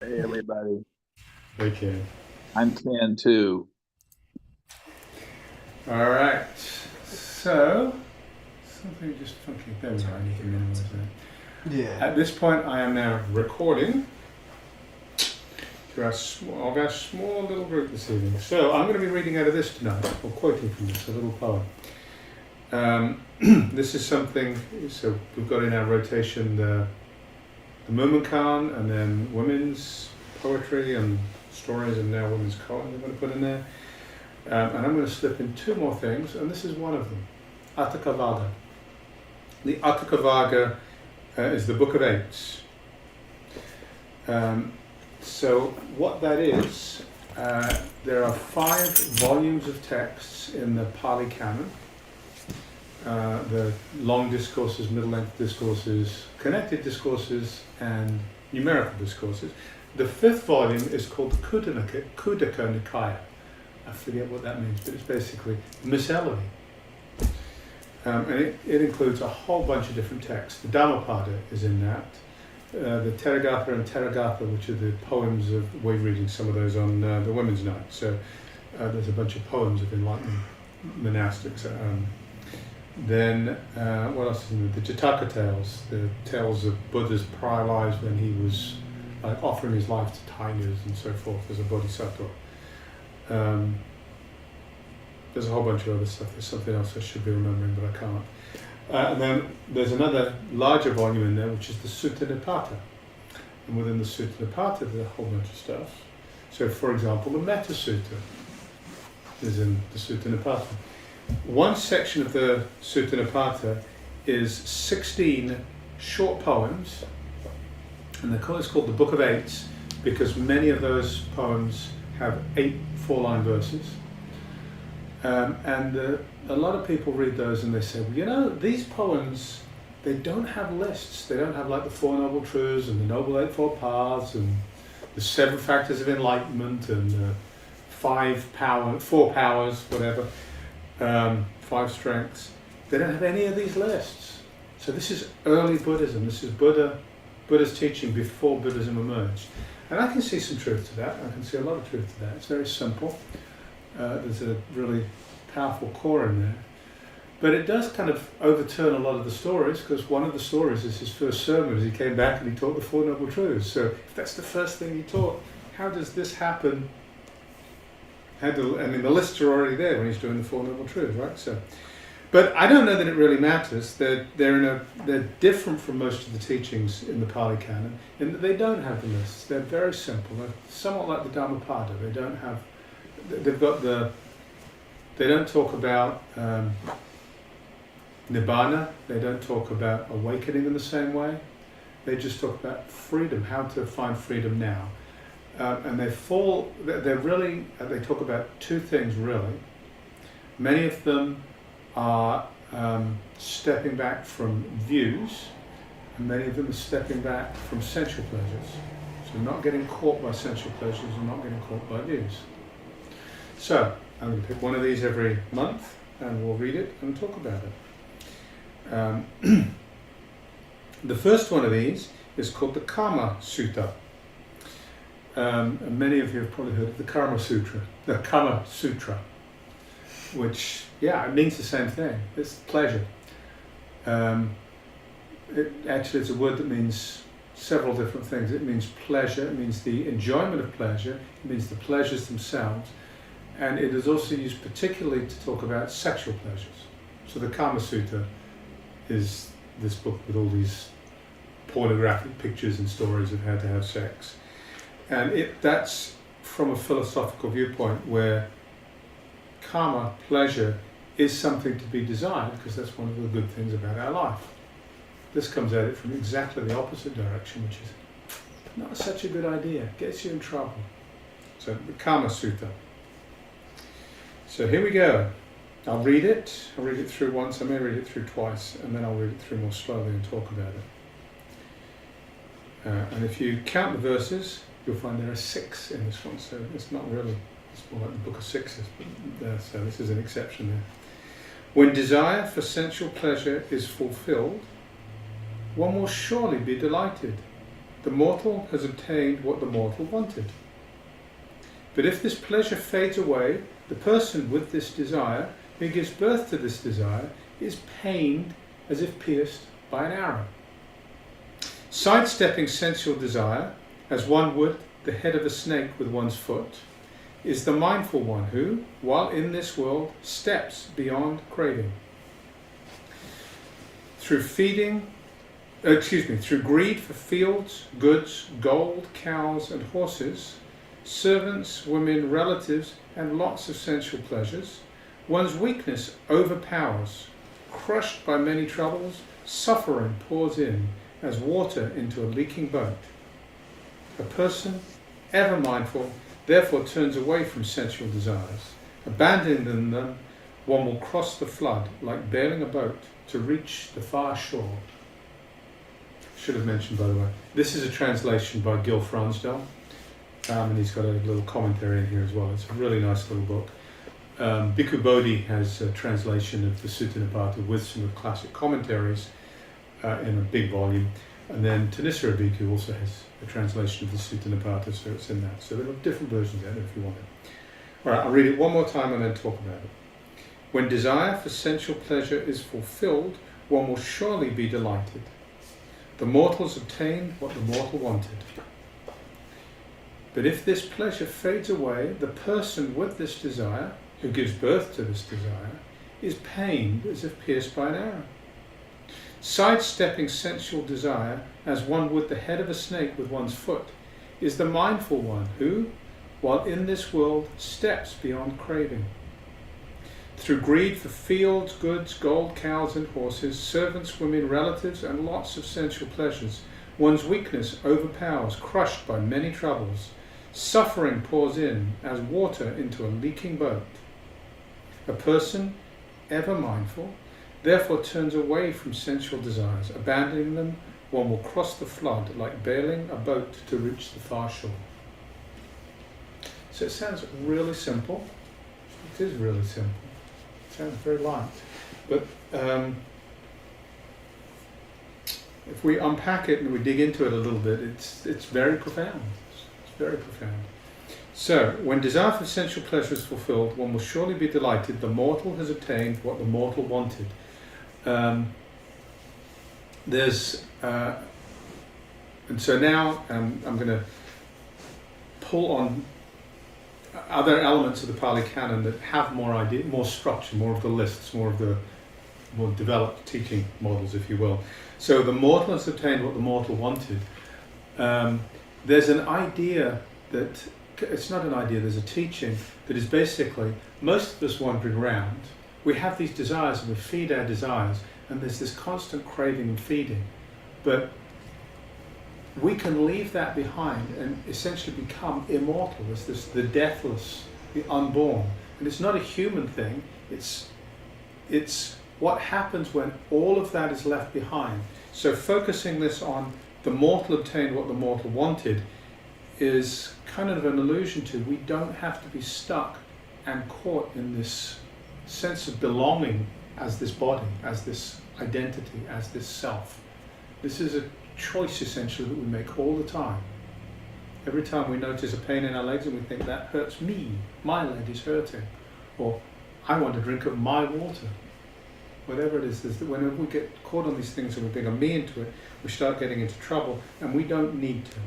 Hey everybody, Okay. I'm Ken too. All right. So, something just funky. There we are. I need to minimize that. Yeah. At this point, I am now recording to of our small little group this evening. So, I'm going to be reading out of this tonight, or quoting from this, a little poem. This is something, so we've got in our rotation the Mumonkan and then women's poetry and stories and now women's poetry I'm going to put in there. And I'm going to slip in two more things, and this is one of them. Attakavagga. The Attakavagga is the Book of Eights. So what that is, there are 5 volumes of texts in the Pali Canon. The long discourses, middle-length discourses, connected discourses, and numerical discourses. The 5th volume is called the Khuddaka Nikaya. I forget what that means, but it's basically miscellany. And it includes a whole bunch of different texts. The Dhammapada is in that. The Therigatha and Therigatha, which are the poems of, we're reading some of those on the Women's Night. So there's a bunch of poems of enlightened monastics. Then, what else is in there? The Jataka tales, the tales of Buddha's prior lives when he was offering his life to tigers and so forth as a bodhisattva. There's a whole bunch of other stuff. There's something else I should be remembering, but I can't. And then there's another larger volume in there, which is the Sutta Nipata. And within the Sutta Nipata, there's a whole bunch of stuff. So, for example, the Metta Sutta is in the Sutta Nipata. One section of the Sutta Nipata is 16 short poems, and it's called the Book of Eights because many of those poems have 8 4-line verses. A lot of people read those and they say, well, you know, these poems, they don't have lists. They don't have like the 4 Noble Truths and the Noble Eightfold Paths and the 7 Factors of Enlightenment and 4 powers, whatever, 5 strengths. They don't have any of these lists. So this is early Buddhism. This is Buddha's teaching before Buddhism emerged. And I can see some truth to that. I can see a lot of truth to that. It's very simple. There's a really powerful core in there. But it does kind of overturn a lot of the stories, because one of the stories is his first sermon as he came back and he taught the 4 Noble Truths. So if that's the first thing he taught, how does this happen? The lists are already there when he's doing the 4 Noble Truths, right? So, but I don't know that it really matters. They're different from most of the teachings in the Pali Canon in that they don't have the lists. They're very simple. They're somewhat like the Dhammapada. They don't talk about Nibbana. They don't talk about awakening in the same way. They just talk about freedom, how to find freedom now. And they talk about 2 things really. Many of them are stepping back from views, and many of them are stepping back from sensual pleasures. So not getting caught by sensual pleasures and not getting caught by views. So I'm going to pick one of these every month and we'll read it and talk about it. The first one of these is called the Kama Sutta. And many of you have probably heard of the Kama Sutra, which, it means the same thing. It's pleasure. It's a word that means several different things. It means pleasure, it means the enjoyment of pleasure, it means the pleasures themselves, and it is also used particularly to talk about sexual pleasures. So the Kama Sutta is this book with all these pornographic pictures and stories of how to have sex. And that's from a philosophical viewpoint where karma, pleasure, is something to be desired because that's one of the good things about our life. This comes at it from exactly the opposite direction, which is not such a good idea, gets you in trouble. So the Kama Sutta. So here we go. I'll read it through once, I may read it through twice, and then I'll read it through more slowly and talk about it. And if you count the verses, you'll find there are 6 in this one, so it's not really, it's more like the Book of Sixes, but so this is an exception there. When desire for sensual pleasure is fulfilled, one will surely be delighted. the mortal has obtained what the mortal wanted. But if this pleasure fades away, the person with this desire, who gives birth to this desire, is pained as if pierced by an arrow. Sidestepping sensual desire, as one would the head of a snake with one's foot, is the mindful one who, while in this world, steps beyond craving. Through greed for fields, goods, gold, cows and horses, servants, women, relatives, and lots of sensual pleasures, one's weakness overpowers. Crushed by many troubles, suffering pours in as water into a leaking boat. A person, ever mindful, therefore turns away from sensual desires. Abandoning them, one will cross the flood like bailing a boat to reach the far shore. Should have mentioned, by the way, this is a translation by Gil Fronsdal, and he's got a little commentary in here as well. It's a really nice little book. Bhikkhu Bodhi has a translation of the Sutta Nipata with some of the classic commentaries in a big volume. And then Tanisara Bhikkhu also has a translation of the Sutta Nipata, so it's in that. So there are different versions out there if you want it. All right, I'll read it one more time and then talk about it. When desire for sensual pleasure is fulfilled, one will surely be delighted. The mortals obtained what the mortal wanted. But if this pleasure fades away, the person with this desire, who gives birth to this desire, is pained as if pierced by an arrow. Sidestepping sensual desire, as one would the head of a snake with one's foot, is the mindful one who, while in this world, steps beyond craving. Through greed for fields, goods, gold, cows and horses, servants, women, relatives, and lots of sensual pleasures, one's weakness overpowers, crushed by many troubles. Suffering pours in as water into a leaking boat. A person, ever mindful, therefore turns away from sensual desires. Abandoning them, one will cross the flood like bailing a boat to reach the far shore. So it sounds really simple. It is really simple. It sounds very light. But if we unpack it and we dig into it a little bit, it's very profound. It's very profound. So, when desire for sensual pleasure is fulfilled, one will surely be delighted. The mortal has obtained what the mortal wanted. And so now I'm going to pull on other elements of the Pali Canon that have more structure, more of the lists, more developed teaching models, if you will. So the mortal has obtained what the mortal wanted. There's an idea that, it's not an idea, there's a teaching that is basically, most of us wandering around, we have these desires and we feed our desires, and there's this constant craving and feeding. But we can leave that behind and essentially become immortal. It's the deathless, the unborn. And it's not a human thing, it's what happens when all of that is left behind. So focusing this on the mortal obtained what the mortal wanted is kind of an allusion to we don't have to be stuck and caught in this sense of belonging as this body, as this identity, as this self. This is a choice essentially that we make all the time. Every time we notice a pain in our legs and we think that hurts me, my leg is hurting, or I want a drink of my water. Whatever it is, whenever we get caught on these things and we bring a me into it, we start getting into trouble, and we don't need to.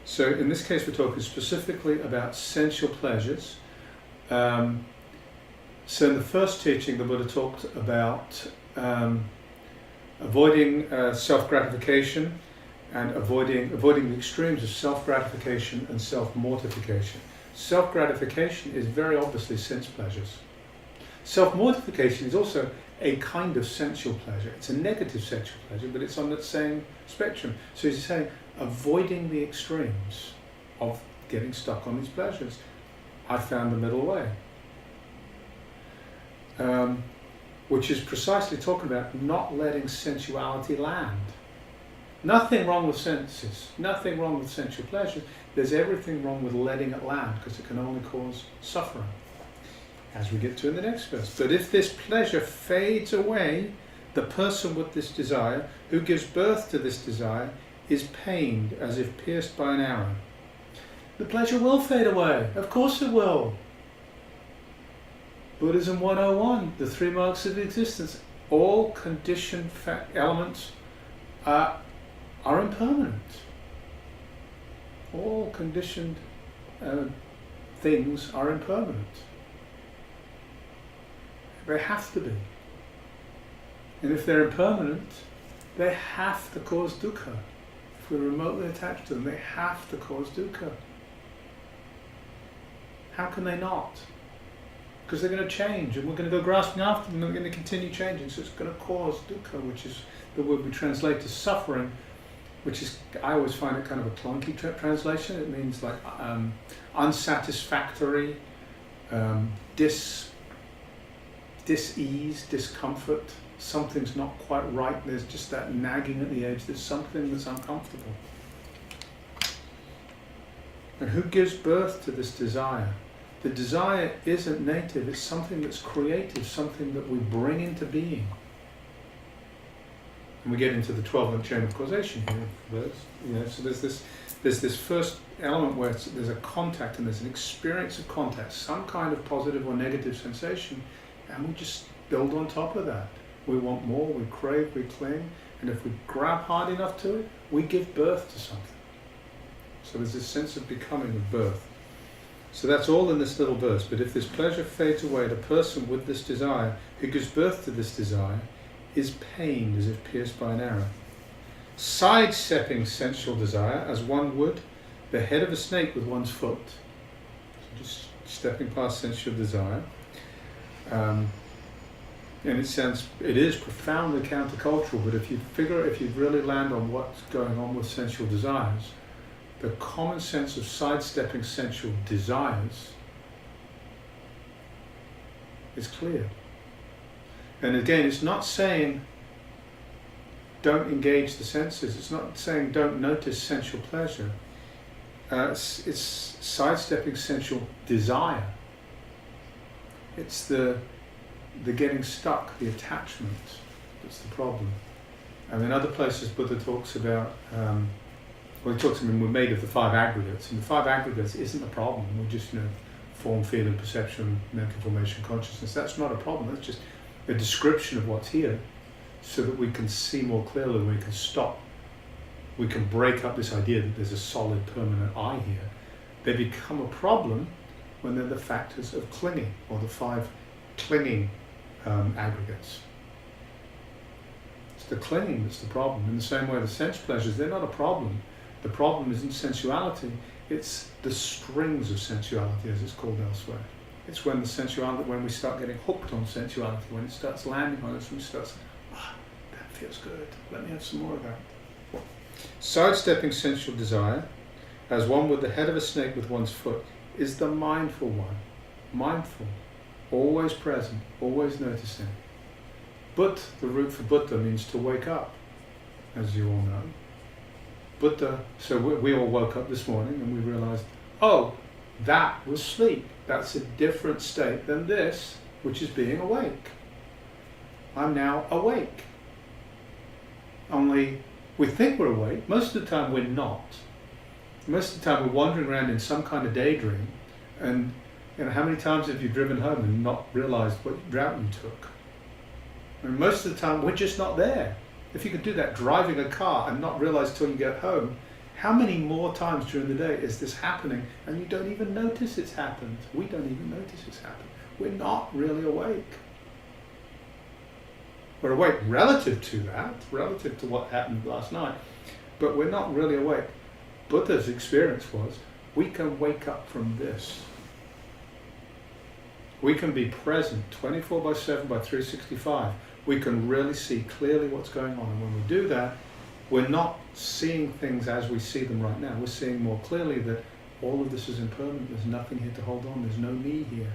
So in this case we're talking specifically about sensual pleasures. So in the first teaching the Buddha talked about avoiding self-gratification and avoiding the extremes of self-gratification and self-mortification. Self-gratification is very obviously sense pleasures. Self-mortification is also a kind of sensual pleasure. It's a negative sensual pleasure, but it's on that same spectrum. So he's saying, avoiding the extremes of getting stuck on these pleasures. I found the middle way. Which is precisely talking about not letting sensuality land. Nothing wrong with senses, nothing wrong with sensual pleasure. There's everything wrong with letting it land, because it can only cause suffering, as we get to in the next verse. But if this pleasure fades away, The person with this desire, who gives birth to this desire, is pained as if pierced by an arrow. The pleasure will fade away. Of course it will. Buddhism 101, the 3 marks of existence. All conditioned elements are impermanent. All conditioned things are impermanent. They have to be. And if they're impermanent, they have to cause dukkha. If we're remotely attached to them, they have to cause dukkha. How can they not? Because they're going to change, and we're going to go grasping after them, and we're going to continue changing, so it's going to cause dukkha, which is the word we translate to suffering, which is, I always find it kind of a clunky translation. It means like unsatisfactory, dis-ease, discomfort. Something's not quite right. There's just that nagging at the edge. There's something that's uncomfortable. And who gives birth to this desire? The desire isn't native. It's something that's creative, something that we bring into being. And we get into the 12-link chain of causation here. So there's this first element where there's a contact and there's an experience of contact, some kind of positive or negative sensation, and we just build on top of that. We want more, we crave, we cling, and if we grab hard enough to it, we give birth to something. So there's this sense of becoming, of birth. So that's all in this little verse. But if this pleasure fades away, the person with this desire, who gives birth to this desire, is pained as if pierced by an arrow. Sidestepping sensual desire, as one would the head of a snake with one's foot. So just stepping past sensual desire. And it is profoundly countercultural, but if you really land on what's going on with sensual desires, the common sense of sidestepping sensual desires is clear. And again, it's not saying don't engage the senses, it's not saying don't notice sensual pleasure, it's sidestepping sensual desire. It's the getting stuck, the attachment, that's the problem. And in other places Buddha talks about, we're made of the 5 aggregates, and the 5 aggregates isn't a problem. We're just, form, feeling, perception, mental formation, consciousness. That's not a problem. That's just a description of what's here, so that we can see more clearly, we can stop. We can break up this idea that there's a solid, permanent I here. They become a problem when they're the factors of clinging, or the 5 clinging aggregates. It's the clinging that's the problem. In the same way, the sense pleasures, they're not a problem. The problem isn't sensuality, it's the strings of sensuality, as it's called elsewhere. It's when when we start getting hooked on sensuality, when it starts landing on us, when we start saying, that feels good, let me have some more of that. Sidestepping sensual desire, as one with the head of a snake with one's foot, is the mindful one. Mindful, always present, always noticing. But the root for Buddha means to wake up, as you all know. Buddha, so we all woke up this morning and we realized, that was sleep. That's a different state than this, which is being awake. I'm now awake. Only we think we're awake. Most of the time we're not. Most of the time we're wandering around in some kind of daydream, and how many times have you driven home and not realized what route you took? And most of the time we're just not there. If you could do that driving a car and not realize till you get home, how many more times during the day is this happening and you don't even notice it's happened? We don't even notice it's happened. We're not really awake. We're awake relative to that, relative to what happened last night, but we're not really awake. Buddha's experience was, we can wake up from this. We can be present 24/7 by 365. We can really see clearly what's going on. And when we do that, we're not seeing things as we see them right now. We're seeing more clearly that all of this is impermanent. There's nothing here to hold on. There's no me here.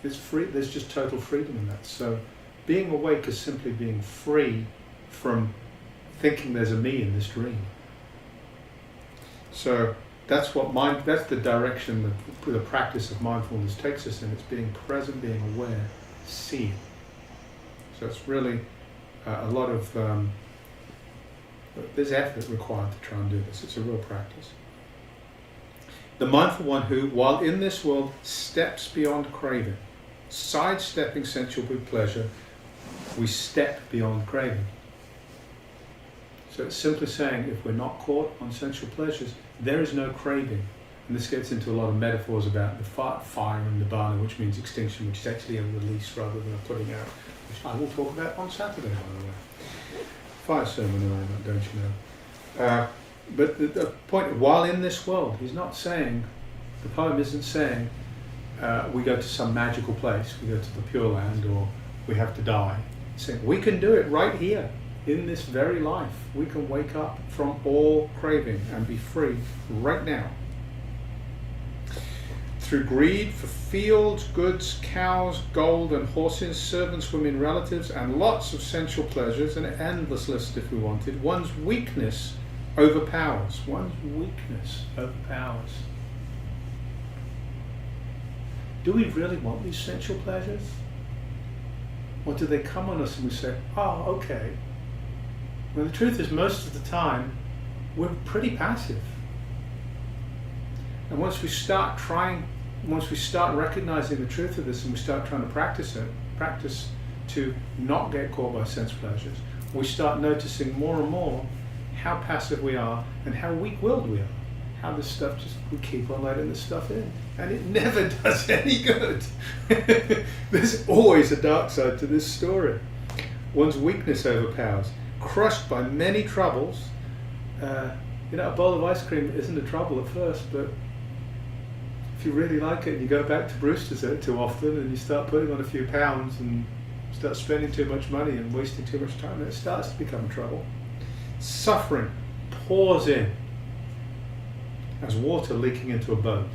It's free. There's just total freedom in that. So being awake is simply being free from thinking there's a me in this dream. So that's the direction that the practice of mindfulness takes us in. It's being present, being aware, seeing. So it's really a lot of there's effort required to try and do this. It's a real practice. The mindful one who, while in this world, steps beyond craving, sidestepping sensual pleasure, we step beyond craving. So it's simply saying, if we're not caught on sensual pleasures, there is no craving. And this gets into a lot of metaphors about the fire and nibbana, which means extinction, which is actually a release rather than a putting out, which I will talk about on Saturday, by the way. Fire sermon and all that, don't you know? But the point, while in this world, he's not saying, the poem isn't saying, we go to some magical place, we go to the Pure Land, or we have to die. He's saying, we can do it right here, in this very life. We can wake up from all craving and be free right now. Through greed for fields, goods, cows, gold and horses, servants, women, relatives, and lots of sensual pleasures, an endless list if we wanted, one's weakness overpowers. One's weakness overpowers. Do we really want these sensual pleasures? Or do they come on us and we say, oh, okay. Well, the truth is, most of the time, we're pretty passive. And once we start recognizing the truth of this and we start trying to practice to not get caught by sense pleasures, we start noticing more and more how passive we are and how weak-willed we are. How this stuff we keep on letting this stuff in. And it never does any good. There's always a dark side to this story. One's weakness overpowers. Crushed by many troubles. A bowl of ice cream isn't a trouble at first, but if you really like it and you go back to Brewster's too often and you start putting on a few pounds and start spending too much money and wasting too much time, it starts to become trouble. Suffering pours in as water leaking into a boat.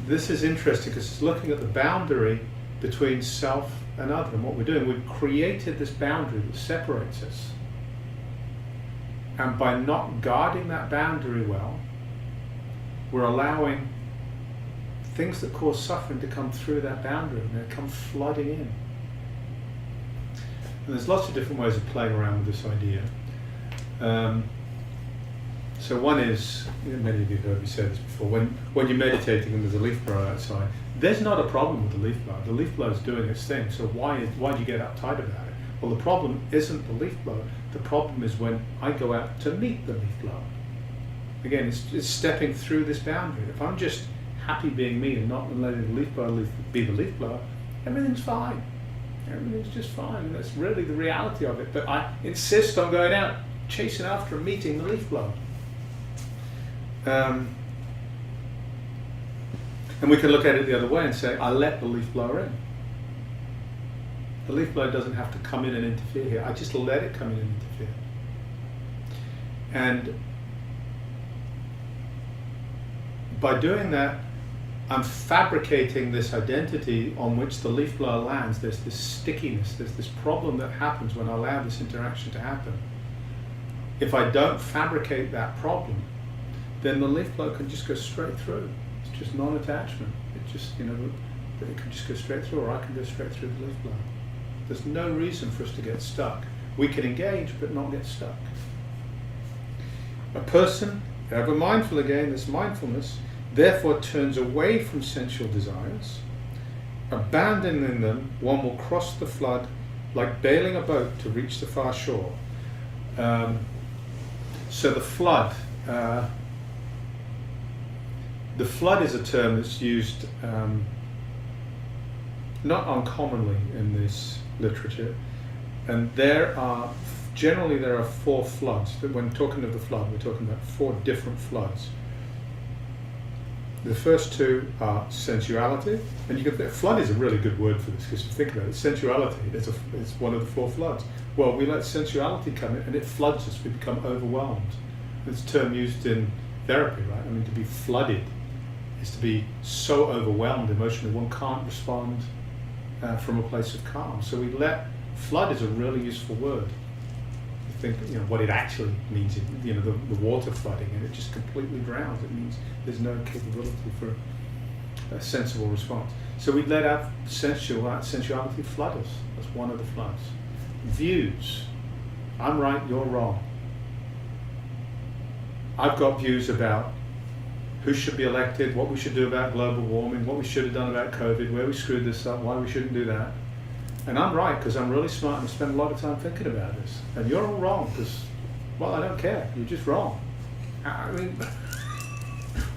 This is interesting because it's looking at the boundary between self and other. And what we're doing, we've created this boundary that separates us. And by not guarding that boundary well, we're allowing things that cause suffering to come through that boundary, and they come flooding in. And there's lots of different ways of playing around with this idea. So one is, many of you have heard me say this before, when you're meditating and there's a leaf blower outside, there's not a problem with the leaf blower. The leaf blower is doing its thing, so why do you get uptight about it? Well, the problem isn't the leaf blower. The problem is when I go out to meet the leaf blower. Again, it's stepping through this boundary. If I'm just happy being me and not letting the leaf blower be the leaf blower, everything's fine. Everything's just fine. And that's really the reality of it. But I insist on going out, chasing after and meeting the leaf blower. And we can look at it the other way and say, I let the leaf blower in. The leaf blower doesn't have to come in and interfere here. I just let it come in and interfere. And by doing that, I'm fabricating this identity on which the leaf blower lands. There's this stickiness, there's this problem that happens when I allow this interaction to happen. If I don't fabricate that problem, then the leaf blower can just go straight through. It's just non-attachment. It just, it can just go straight through, or I can go straight through the leaf blower. There's no reason for us to get stuck. We can engage, but not get stuck. A person, ever mindful again, this mindfulness, therefore turns away from sensual desires. Abandoning them, one will cross the flood like bailing a boat to reach the far shore. So the flood is a term that's used not uncommonly in this literature, and there are four floods. When talking of the flood, we're talking about four different floods. The first two are sensuality, and flood is a really good word for this, because if you think about it, sensuality is one of the four floods. Well, we let sensuality come in and it floods us, we become overwhelmed. It's a term used in therapy, right? I mean, to be flooded is to be so overwhelmed emotionally one can't respond from a place of calm. So flood is a really useful word. You think, what it actually means, the water flooding, and it just completely drowns. It means there's no capability for a sensible response. So we let our sensuality flood us. That's one of the floods. views. I'm right, you're wrong. I've got views about who should be elected, what we should do about global warming, what we should have done about COVID, where we screwed this up, why we shouldn't do that. And I'm right because I'm really smart and I spend a lot of time thinking about this. And you're all wrong because, well, I don't care. You're just wrong. I mean,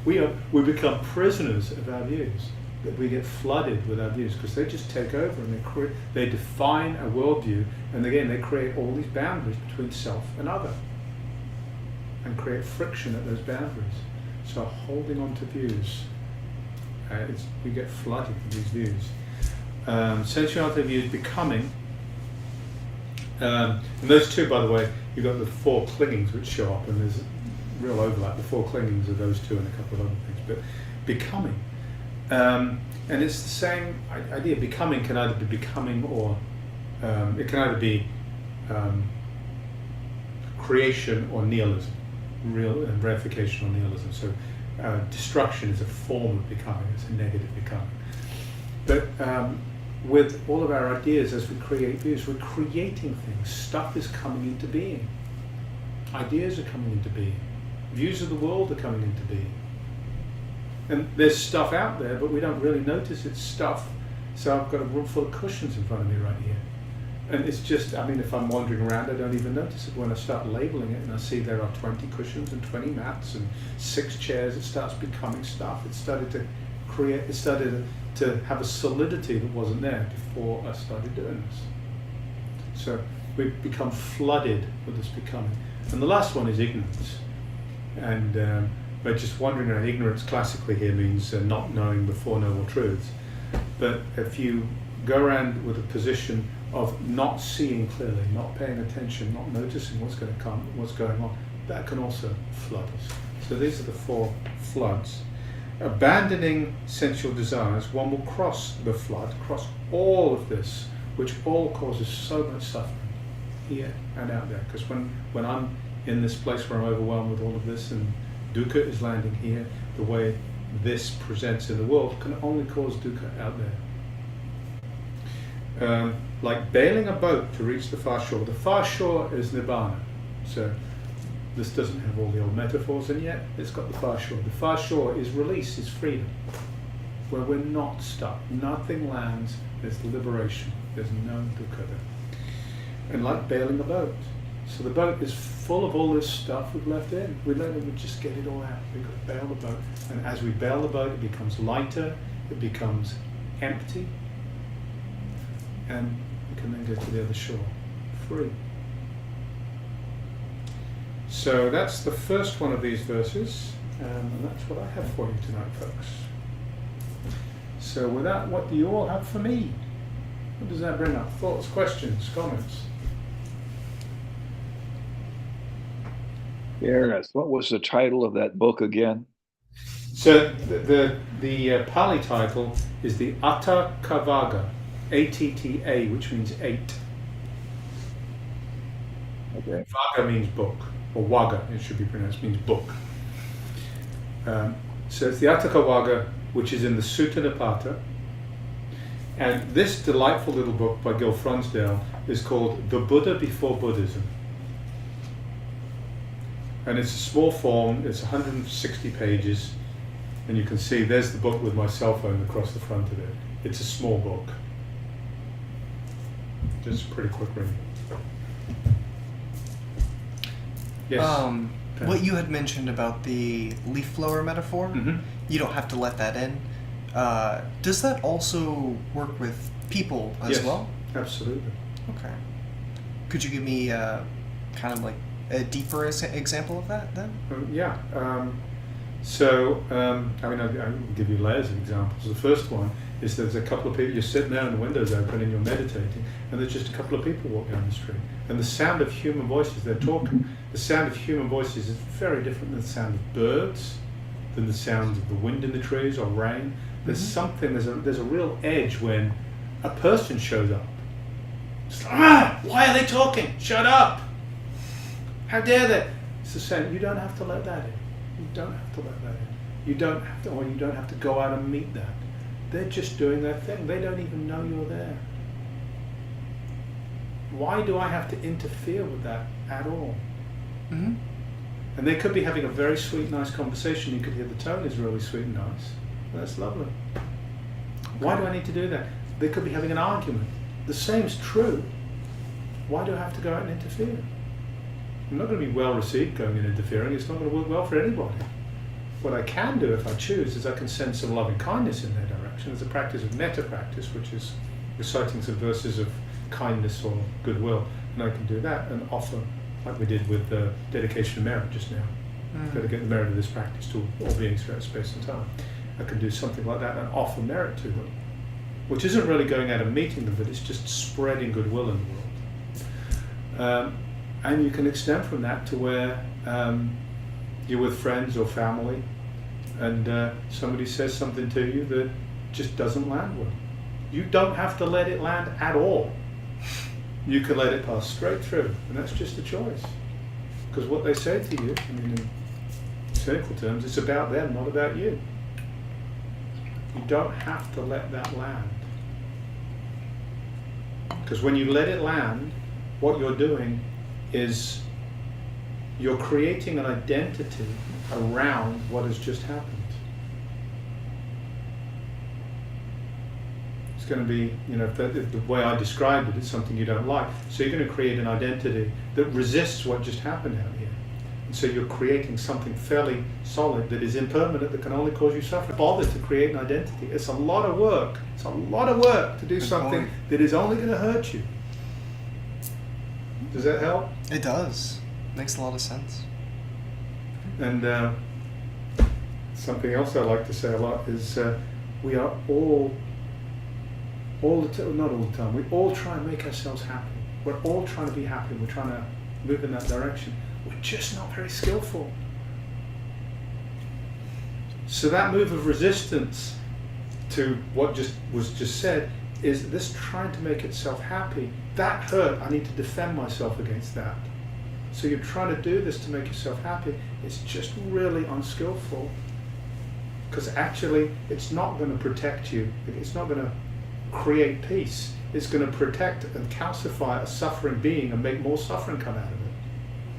we become prisoners of our views. We get flooded with our views because they just take over and they define a worldview, and again they create all these boundaries between self and other and create friction at those boundaries. So holding on to views, we get flooded with these views. Sensuality views, becoming, and those two, by the way, you've got the four clingings which show up, and there's real overlap. The four clingings are those two and a couple of other things, but becoming. And it's the same idea. Becoming can either be becoming or it can either be creation or nihilism, real verification or nihilism. So destruction is a form of becoming, it's a negative becoming. But with all of our ideas, as we create views, we're creating things. Stuff is coming into being. Ideas are coming into being. Views of the world are coming into being. And there's stuff out there, but we don't really notice it's stuff. So I've got a room full of cushions in front of me right here. And it's just, I mean, if I'm wandering around, I don't even notice it. When I start labeling it and I see there are 20 cushions and 20 mats and 6 chairs, it starts becoming stuff. It started to create, it started to have a solidity that wasn't there before I started doing this. So we've become flooded with this becoming. And the last one is ignorance. And but just wandering around, ignorance classically here means not knowing the Four Noble Truths. But if you go around with a position of not seeing clearly, not paying attention, not noticing what's going to come, what's going on, that can also flood us. So these are the 4 floods. Abandoning sensual desires, one will cross the flood, cross all of this, which all causes so much suffering here and out there. Because when I'm in this place where I'm overwhelmed with all of this and dukkha is landing here, the way this presents in the world can only cause dukkha out there. Like bailing a boat to reach the far shore. The far shore is Nibbana. So this doesn't have all the old metaphors in yet. It's got the far shore. The far shore is release, is freedom. Where we're not stuck. Nothing lands. There's liberation. There's no dukkha there. And like bailing a boat. So the boat is full of all this stuff we've left in. We just get it all out. We've got to bail the boat. And as we bail the boat, it becomes lighter, it becomes empty, and we can then go to the other shore, free. So that's the first one of these verses, and that's what I have for you tonight, folks. So with that, what do you all have for me? What does that bring up? Thoughts, questions, comments? Ernest, what was the title of that book again? So the Pali title is the Attakavagga, A-T-T-A, which means 8. Okay. Vagga means book, or Wagga, it should be pronounced, means book. So it's the Attakavagga, which is in the Sutta Nipata. And this delightful little book by Gil Fronsdale is called The Buddha Before Buddhism. And it's a small form, it's 160 pages, and you can see there's the book with my cell phone across the front of it. It's a small book. Just a pretty quick read. Yes? What you had mentioned about the leaf blower metaphor, you don't have to let that in. Does that also work with people as well? Absolutely. Okay. Could you give me kind of like a deeper example of that then? Yeah. I mean, I'll give you layers of examples. The first one is there's a couple of people, you're sitting there and the window's open and you're meditating, and there's just a couple of people walking down the street. And the sound of human voices, they're talking. The sound of human voices is very different than the sound of birds, than the sound of the wind in the trees or rain. There's something, there's a real edge when a person shows up. It's like, why are they talking? Shut up! How dare they? It's the same. You don't have to let that in. You don't have to let that in. You don't have to, or you don't have to go out and meet that. They're just doing their thing. They don't even know you're there. why do I have to interfere with that at all? Mm-hmm. And they could be having a very sweet, nice conversation. You could hear the tone is really sweet and nice. That's lovely. Why do I need to do that? They could be having an argument. The same's true. Why do I have to go out and interfere? I'm not going to be well received going and interfering. It's not going to work well for anybody. What I can do if I choose is I can send some loving kindness in their direction. There's a practice of metta practice, which is reciting some verses of kindness or goodwill. And I can do that and offer, like we did with the dedication of merit just now. Dedicate the merit of this practice to all beings throughout space and time. I can do something like that and offer merit to them, which isn't really going out and meeting them, but it's just spreading goodwill in the world. And you can extend from that to where you're with friends or family and somebody says something to you that just doesn't land well. You don't have to let it land at all. You can let it pass straight through, and that's just a choice. Because what they say to you, I mean, in cynical terms, it's about them, not about you. You don't have to let that land. Because when you let it land, what you're doing is you're creating an identity around what has just happened. It's going to be, if the way I described it is something you don't like. So you're going to create an identity that resists what just happened out here. And so you're creating something fairly solid that is impermanent, that can only cause you suffering. Bother to create an identity. It's a lot of work. It's a lot of work to do something that is only going to hurt you. Does that help? It does. Makes a lot of sense. And something else I like to say a lot is we are all the time, not all the time, we all try and make ourselves happy. We're all trying to be happy. We're trying to move in that direction. We're just not very skillful. So that move of resistance to what was just said is this trying to make itself happy. That hurt. I need to defend myself against that. So you're trying to do this to make yourself happy. It's just really unskillful. Because actually, it's not going to protect you. It's not going to create peace. It's going to protect and calcify a suffering being and make more suffering come out of it.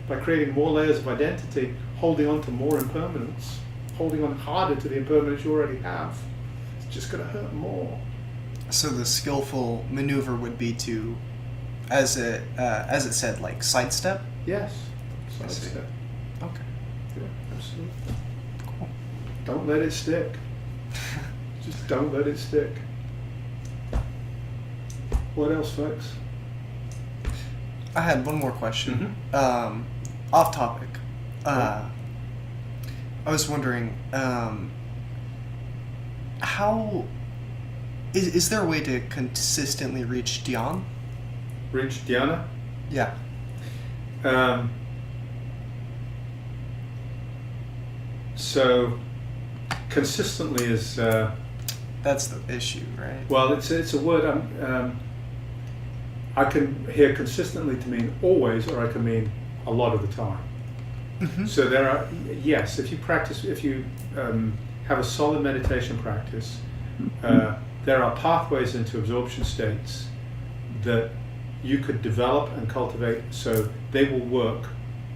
By creating more layers of identity, holding on to more impermanence, holding on harder to the impermanence you already have, it's just going to hurt more. So the skillful maneuver would be to, as it said, like sidestep? Yes. Sidestep. Okay. Yeah, absolutely. Cool. Don't let it stick. Just don't let it stick. What else, folks? I had one more question. Mm-hmm. Off topic. I was wondering, how is there a way to consistently reach dhyan? Reach dhyana? Yeah. So consistently is That's the issue, right? well, it's a word I can hear consistently to mean always, or I can mean a lot of the time. Mm-hmm. So there are, yes, if you have a solid meditation practice, there are pathways into absorption states that you could develop and cultivate, so they will work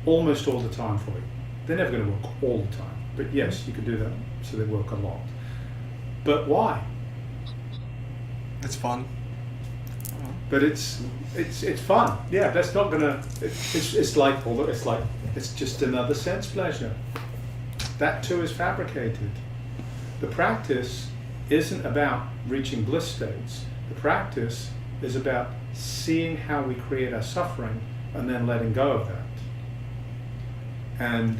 almost all the time for you. They're never going to work all the time, but yes, you can do that, so they work a lot. But why? It's fun. But it's fun. Yeah, that's not gonna. It's just another sense pleasure. That too is fabricated. The practice isn't about reaching bliss states. The practice is about seeing how we create our suffering and then letting go of that. And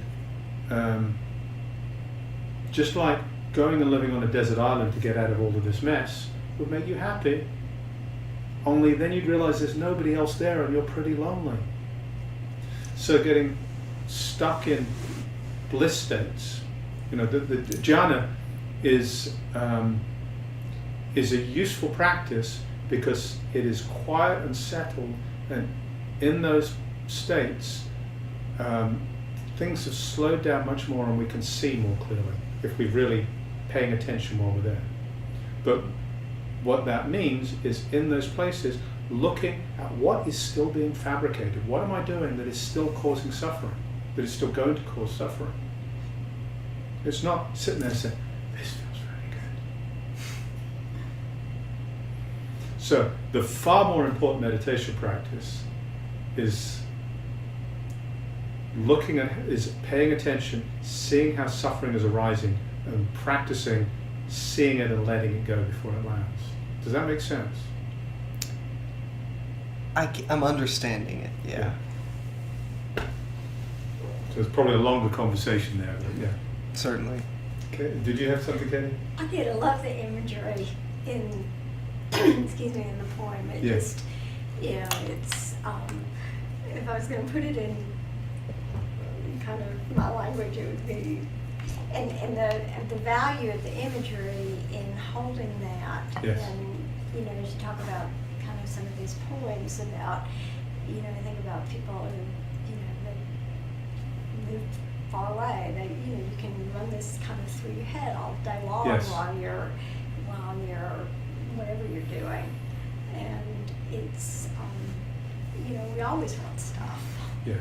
just like going and living on a desert island to get out of all of this mess would make you happy, only then you'd realize there's nobody else there and you're pretty lonely. So getting stuck in bliss states, the jhana is a useful practice because it is quiet and settled, and in those states things have slowed down much more and we can see more clearly if we're really paying attention while we're there. But what that means is in those places looking at what is still being fabricated. What am I doing that is still causing suffering, that is still going to cause suffering? It's not sitting there saying, this feels really good. So the far more important meditation practice is paying attention, seeing how suffering is arising, and practicing seeing it and letting it go before it lands. Does that make sense? I'm understanding it, yeah. So it's probably a longer conversation there, but yeah. Certainly. Okay. Did you have something, Katie? I did. I love the imagery in, excuse me, in the poem. It just, it's, if I was going to put it in kind of my language, it would be, and the value of the imagery in holding that. Yes. And, as you talk about kind of some of these poems about, I think about people who, they live far away. They, you can run this kind of through your head all day long. Yes. while you're whatever you're doing, and it's we always want stuff. Yeah.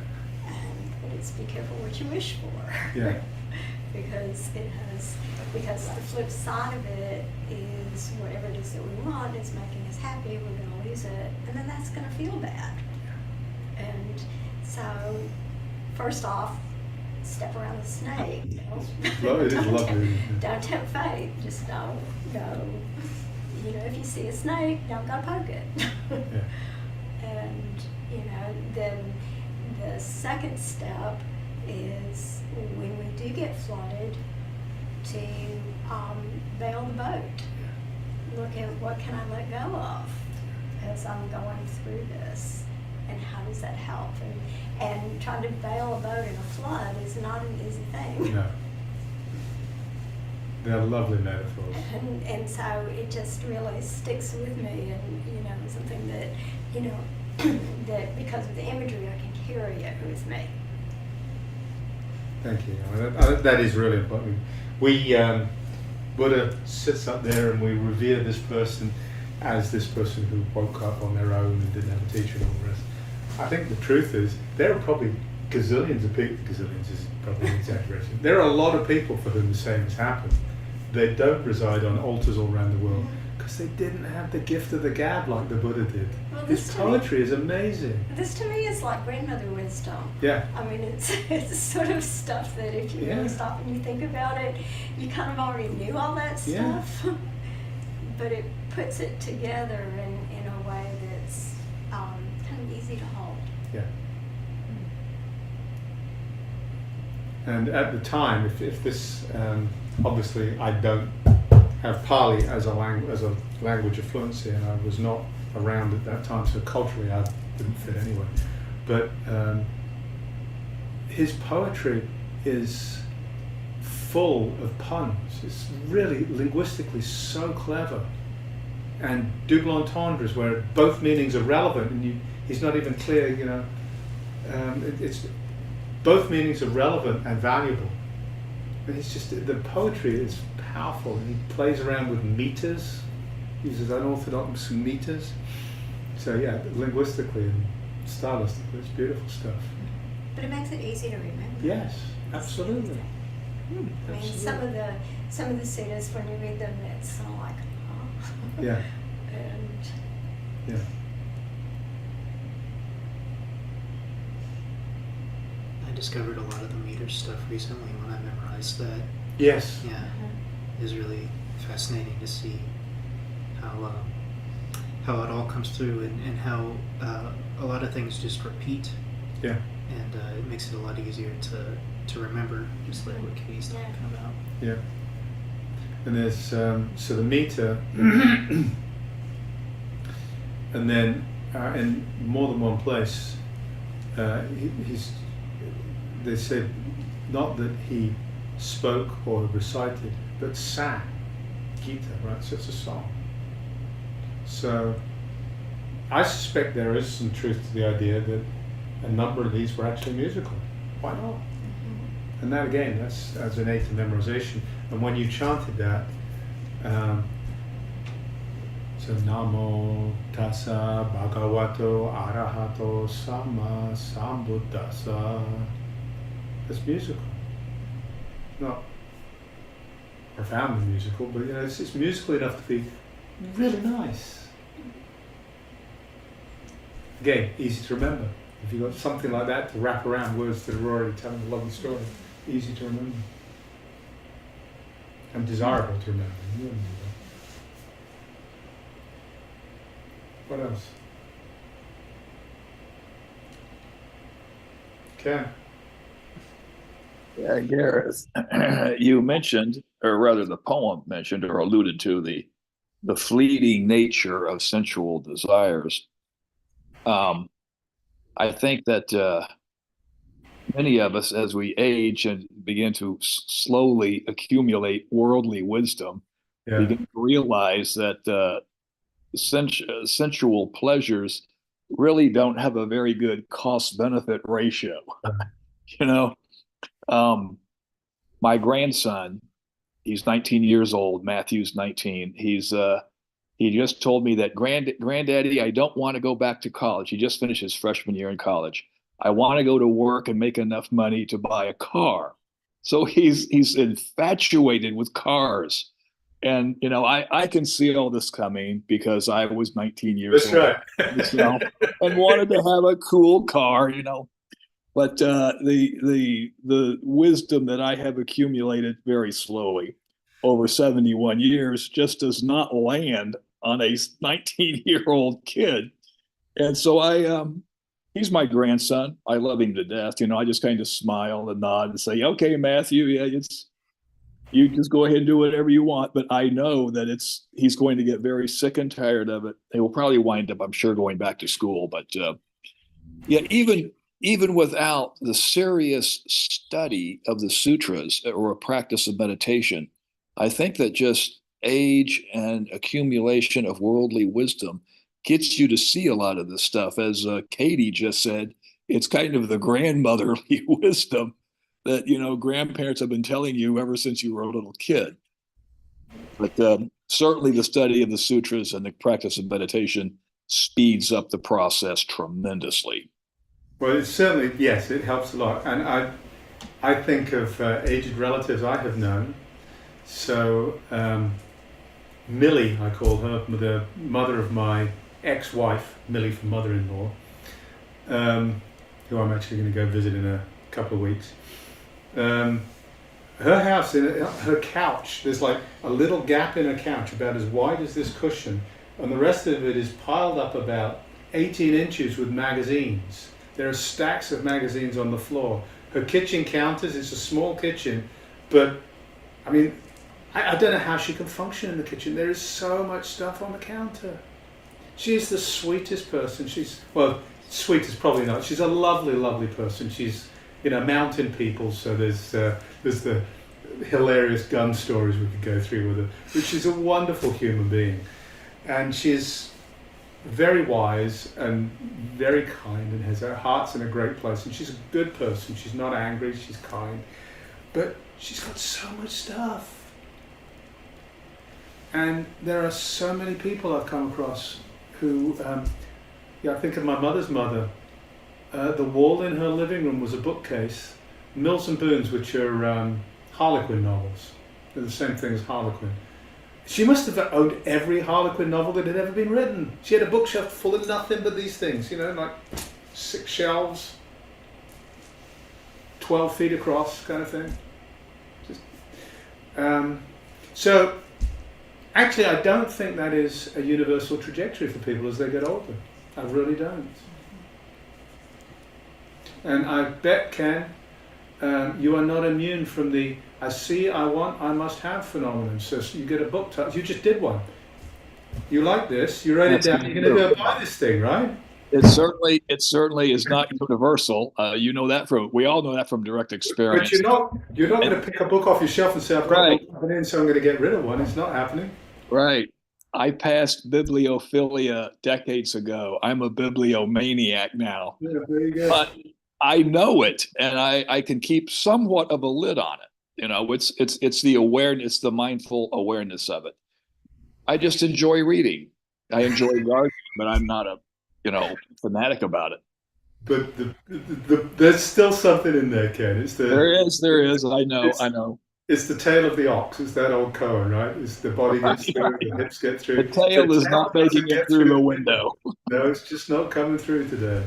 But it's be careful what you wish for. Yeah. because the flip side of it is whatever it is that we want is making us happy. We're going to lose it, and then that's going to feel bad. And so, first off, step around the snake. It is lovely. Don't tempt fate. Just don't go. If you see a snake, don't go poke it. Yeah. And then the second step is when we do get flooded, to bail the boat. Look at what can I let go of as I'm going through this, and how does that help? And trying to bail a boat in a flood is not an easy thing. No. They're lovely metaphors. And so it just really sticks with me, and something that that because of the imagery I can carry it with me. Thank you. That is really important. We Buddha sits up there and we revere this person as this person who woke up on their own and didn't have a teacher and all the rest. I think the truth is there are probably gazillions of people. Gazillions is probably an exaggeration. There are a lot of people for whom the same has happened. They don't reside on altars all around the world because they didn't have the gift of the gab like the Buddha did. Well, His poetry is amazing. This to me is like grandmother wisdom. Yeah. I mean, it's sort of stuff that if you really stop and you think about it, you kind of already knew all that stuff. Yeah. But it puts it together in a way that's kind of easy to hold. Yeah. And at the time, if this, obviously I don't have Pali as a language of fluency, and I was not around at that time, so culturally I didn't fit anyway. But his poetry is full of puns. It's really linguistically so clever. And double entendres where both meanings are relevant, and he's not even clear, it's both meanings are relevant and valuable. And it's just, the poetry is powerful. And he plays around with meters, uses unorthodox meters. So yeah, linguistically and stylistically, it's beautiful stuff. But it makes it easy to remember. Yes, absolutely. I mean, some of the suttas, when you read them, it's sort of like, oh. Yeah. And yeah. I discovered a lot of the meter stuff recently when I memorized that. Yes. Yeah, it was really fascinating to see how it all comes through, and how a lot of things just repeat. Yeah. And it makes it a lot easier to remember, just like what Katie's talking about. Yeah. And there's so the meter, and then in more than one place, they said not that he spoke or recited, but sang Gita, right? So it's a song. So I suspect there is some truth to the idea that a number of these were actually musical. Why not? Mm-hmm. And that again, that's as an aid to memorization. And when you chanted that, so So Namo Tassa Bhagavato Arahato Sama Sambuddhassa. It's musical. Not profoundly musical, but it's musical enough to be really nice. Again, easy to remember. If you've got something like that to wrap around words that are already telling a lovely story, easy to remember. And desirable to remember. You wouldn't do that. What else? Ken? Yeah, Gareth, you mentioned, or rather the poem mentioned or alluded to the fleeting nature of sensual desires. I think that many of us, as we age and begin to slowly accumulate worldly wisdom, Yeah. begin to realize that sensual pleasures really don't have a very good cost-benefit ratio. You know, my grandson, he's 19 years old. Matthew's 19. He just told me that granddaddy, I don't want to go back to college. He just finished his freshman year in college. I want to go to work and make enough money to buy a car. So he's infatuated with cars. And I can see all this coming because I was 19 years That's old right. myself and wanted to have a cool car. But the wisdom that I have accumulated very slowly over 71 years just does not land on a 19-year-old kid. And so he's my grandson. I love him to death. I just kind of smile and nod and say, "Okay, Matthew, yeah, you just go ahead and do whatever you want." But I know that he's going to get very sick and tired of it. He will probably wind up, I'm sure, going back to school. But yeah, even without the serious study of the sutras or a practice of meditation, I think that just age and accumulation of worldly wisdom gets you to see a lot of this stuff. As Katie just said, it's kind of the grandmotherly wisdom that grandparents have been telling you ever since you were a little kid. But certainly the study of the sutras and the practice of meditation speeds up the process tremendously. Well, it's certainly, yes, it helps a lot. And I think of aged relatives I have known. So Millie, I call her, the mother of my ex-wife, Millie from mother-in-law, who I'm actually going to go visit in a couple of weeks. Her house, her couch, there's like a little gap in her couch about as wide as this cushion, and the rest of it is piled up about 18 inches with magazines. There are stacks of magazines on the floor. Her kitchen counters, it's a small kitchen, but I mean, I don't know how she can function in the kitchen. There is so much stuff on the counter. She's the sweetest person. Sweet is probably not. She's a lovely, lovely person. She's, mountain people, so there's the hilarious gun stories we could go through with her. But she's a wonderful human being. And she's very wise and very kind and has her heart's in a great place. And she's a good person. She's not angry, she's kind. But she's got so much stuff. And there are so many people I've come across who, I think of my mother's mother. The wall in her living room was a bookcase, Mills and Boons, which are Harlequin novels. They're the same thing as Harlequin. She must have owned every Harlequin novel that had ever been written. She had a bookshelf full of nothing but these things, like 6 shelves, 12 feet across, kind of thing. So, actually, I don't think that is a universal trajectory for people as they get older. I really don't. And I bet, Ken, you are not immune from the I see, I want, I must have phenomenon. So you get a book title. You just did one. You like this. You write it down. You're going to go buy this thing, right? It certainly is not universal. We all know that from direct experience. But you're not going to pick a book off your shelf and say, I've got one coming in, so I'm going to get rid of one. It's not happening. Right. I passed bibliophilia decades ago. I'm a bibliomaniac now. Yeah, there you go. But I know it, and I can keep somewhat of a lid on it. It's the awareness, the mindful awareness of it. I just enjoy reading. I enjoy gardening, but I'm not a, fanatic about it. But there's still something in there, Ken. There is. I know, It's I know. it's the tail of the ox. It's that old Cohen, right? It's the body gets Right, through, the right. hips get The through. The tail is tail not making doesn't it get through through the the window. window. No, it's just not coming through today.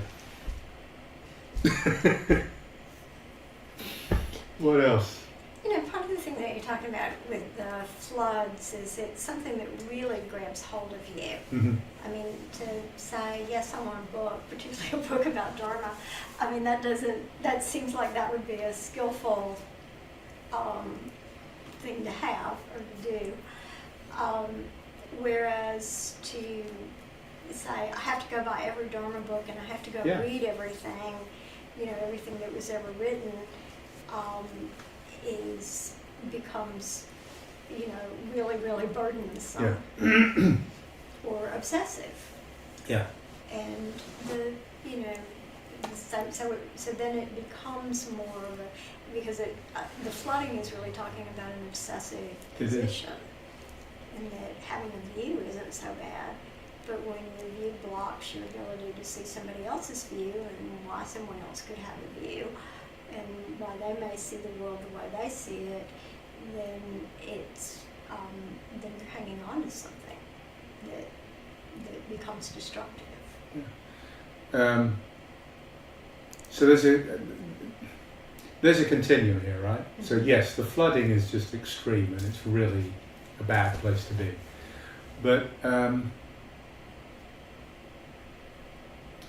What else? Part of the thing that you're talking about with the floods is it's something that really grabs hold of you. Mm-hmm. I mean, to say, yes, I want a book, particularly a book about Dharma, I mean, that seems like that would be a skillful thing to have or to do. Whereas to say, I have to go buy every Dharma book and I have to go read everything, everything that was ever written, becomes, really, really burdensome or obsessive. Yeah. And so then it becomes more of a, because the flooding is really talking about an obsessive position, and that having a view isn't so bad, but when your view blocks your ability to see somebody else's view and why someone else could have a view, and why they may see the world the way they see it, then then you're hanging on to something that becomes destructive. Yeah. So there's a continuum here, right? Mm-hmm. So yes, the flooding is just extreme, and it's really a bad place to be. But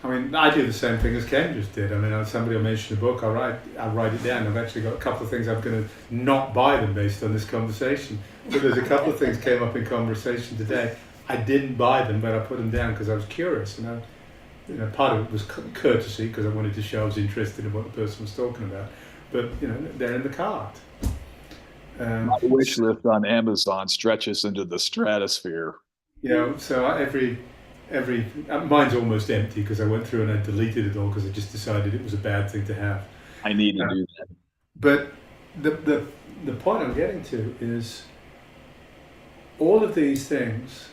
I mean, I do the same thing as Ken just did. I mean, somebody will mention a book, I write it down. I've actually got a couple of things I'm going to not buy them based on this conversation. But there's a couple of things came up in conversation today. I didn't buy them, but I put them down because I was curious. And part of it was courtesy because I wanted to show I was interested in what the person was talking about. But they're in the cart. My wish list on Amazon stretches into the stratosphere. So every mine's almost empty because I went through and I deleted it all because I just decided it was a bad thing to have. I need to do that. But the point I'm getting to is all of these things,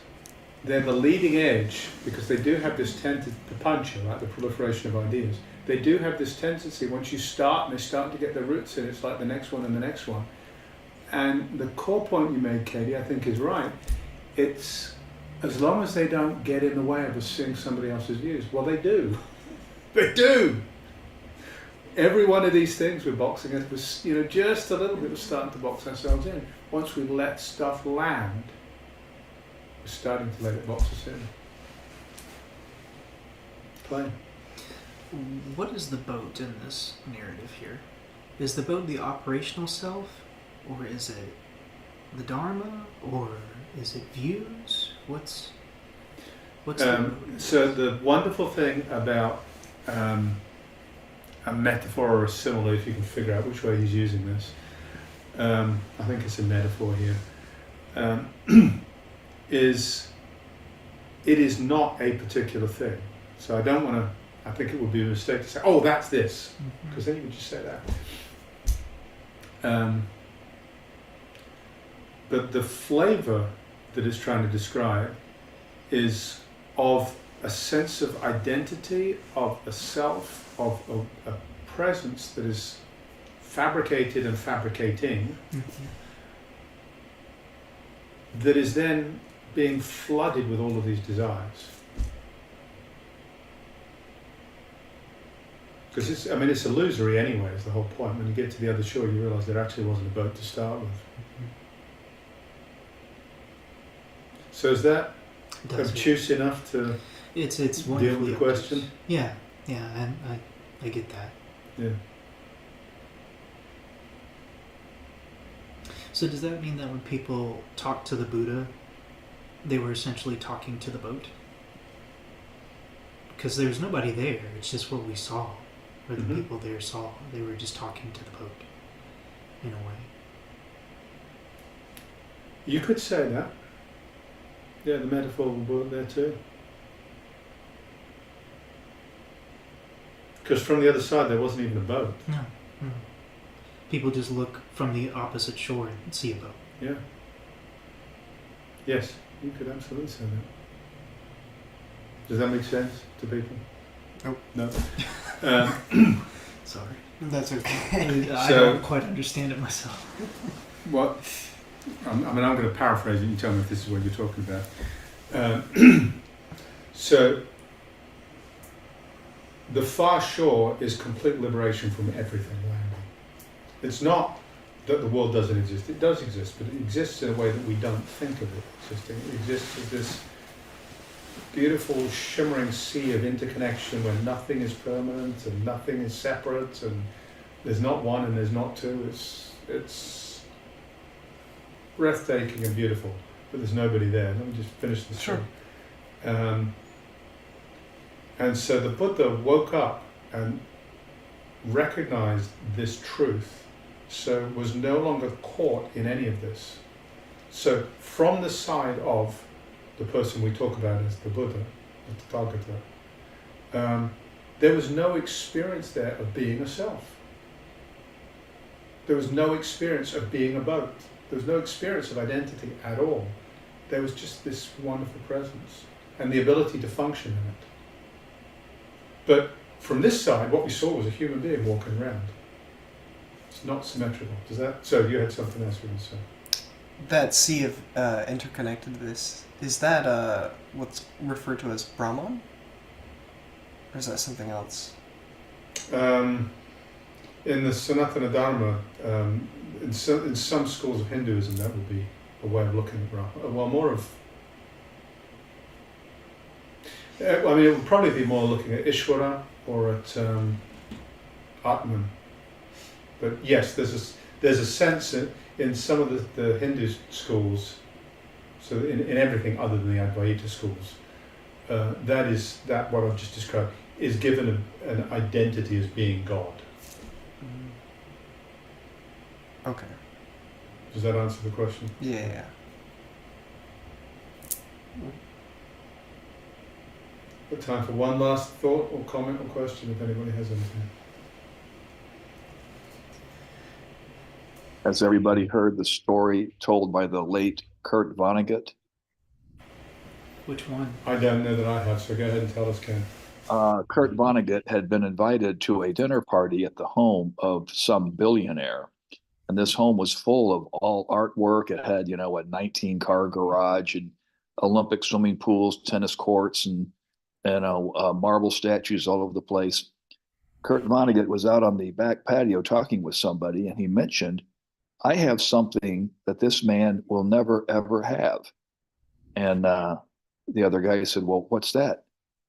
they're the leading edge because they do have this tendency, the puncher, right, the proliferation of ideas. They do have this tendency, once you start and they start to get their roots in, it's like the next one and the next one. And the core point you made, Katie, I think is right. It's as long as they don't get in the way of us seeing somebody else's views. Well, they do. They do. Every one of these things we're boxing us was, just a little bit of starting to box ourselves in. Once we let stuff land, we're starting to let it box us in. Plain. What is the boat in this narrative here? Is the boat the operational self, or is it the Dharma, or is it views? What's so the wonderful thing about a metaphor or a simile, if you can figure out which way he's using this, I think it's a metaphor here, is it is not a particular thing. So I think it would be a mistake to say, oh, that's this, because then you would just say that. But the flavor that it's trying to describe is of a sense of identity, of a self, of a presence that is fabricated and fabricating, that is then being flooded with all of these desires. Because it's illusory anyway, is the whole point. When you get to the other shore, you realise there actually wasn't a boat to start with. So is that obtuse enough to it's deal with the question? Yeah, and I get that. Yeah. So does that mean that when people talk to the Buddha, they were essentially talking to the boat? Because there's nobody there, it's just what we saw, or the people there saw. They were just talking to the boat, in a way. You could say that. Yeah, the metaphor will work there too. Because from the other side there wasn't even a boat. No. People just look from the opposite shore and see a boat. Yeah. Yes, you could absolutely say Does that make sense to people? Nope. No. Sorry. That's okay. I So- don't quite understand it myself. What? I'm going to paraphrase it. You tell me if this is what you're talking about. So, the far shore is complete liberation from everything landing. It's not that the world doesn't exist. It does exist, but it exists in a way that we don't think of it existing. It exists as this beautiful, shimmering sea of interconnection where nothing is permanent and nothing is separate, and there's not one and there's not two. It's breathtaking and beautiful, but there's nobody there. Let me just finish this. Sure. And so the Buddha woke up and recognized this truth, so was no longer caught in any of this. So from the side of the person we talk about as the Buddha, the Tathagata, there was no experience there of being a self. There was no experience of being a boat. There was no experience of identity at all. There was just this wonderful presence and the ability to function in it. But from this side, what we saw was a human being walking around. It's not symmetrical. Does that? So you had something else you were going to say? That sea of interconnectedness, is that what's referred to as Brahman? Or is that something else? In the Sanatana Dharma, in some schools of Hinduism, that would be a way of looking at Brahman. Well, more of... it would probably be more looking at Ishvara or at Atman. But yes, there's a sense in some of the Hindu schools, so in everything other than the Advaita schools, that what I've just described is given an identity as being God. Okay. Does that answer the question? Yeah. Got time for one last thought or comment or question if anybody has anything. Has everybody heard the story told by the late Kurt Vonnegut? Which one? I don't know that I have, so go ahead and tell us, Ken. Kurt Vonnegut had been invited to a dinner party at the home of some billionaire. And this home was full of all artwork. It had, a 19-car garage and Olympic swimming pools, tennis courts, and marble statues all over the place. Kurt Vonnegut was out on the back patio talking with somebody, and he mentioned, I have something that this man will never, ever have. And the other guy said, well, what's that?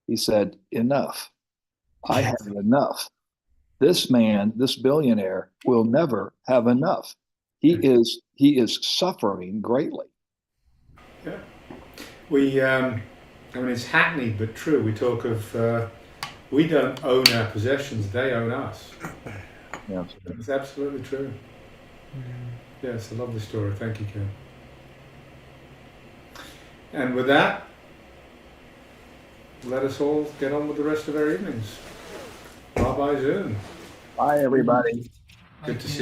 He said, enough. I have enough. This man, this billionaire, will never have enough. He is suffering greatly. Yeah. It's hackneyed but true. We talk of we don't own our possessions; they own us. Yeah. It's absolutely true. Yeah, it's a lovely story. Thank you, Ken. And with that, let us all get on with the rest of our evenings. Bye-bye, Zoom. Bye, everybody. Good to see you.